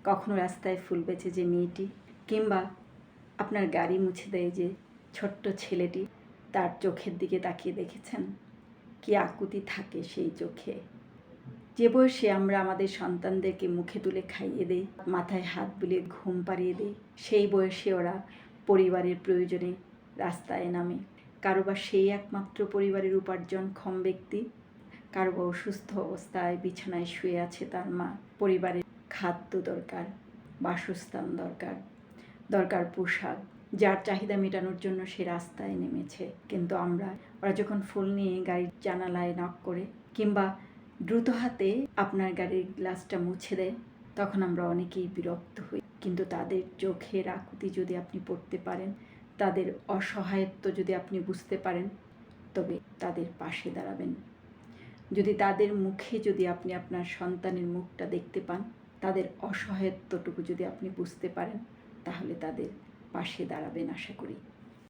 কখনো রাস্তায় ফুল বেচে যে মেয়েটি, কিংবা আপনার গাড়ি মুছে দেয় যে ছোট্ট ছেলেটি, তার চোখের দিকে তাকিয়ে দেখেছেন? কি আকুতি থাকে সেই চোখে। যে বয়সে আমরা আমাদের সন্তানদেরকে মুখে তুলে খাইয়ে দেই, মাথায় হাত বুলিয়ে ঘুম পাড়িয়ে দেই, সেই বয়সে ওরা পরিবারের প্রয়োজনে রাস্তায় নামে। কারো বা সেই একমাত্র পরিবারের উপার্জনক্ষম ব্যক্তি, কারো বা অসুস্থ অবস্থায় বিছানায় শুয়ে আছে তার মা। পরিবারের খাদ্য দরকার, বাসস্থান দরকার, দরকার পোশাক, যার চাহিদা মেটানোর জন্য সে রাস্তায় নেমেছে। কিন্তু ওরা যখন ফুল নিয়ে গাড়ির জানালায় নক করে, কিংবা দ্রুত হাতে আপনার গাড়ির গ্লাসটা মুছে দেয়, তখন আমরা অনেকেই বিরক্ত হই। কিন্তু তাদের চোখের আকুতি যদি আপনি পড়তে পারেন, তাদের অসহায়ত্ব যদি আপনি বুঝতে পারেন, তবে তাদের পাশে দাঁড়াবেন। যদি তাদের মুখে যদি আপনি আপনার সন্তানের মুখটা দেখতে পান, তাদের অসহায়ত্বটুকু যদি আপনি বুঝতে পারেন, তাহলে তাদের পাশে দাঁড়াবেন আশা করি।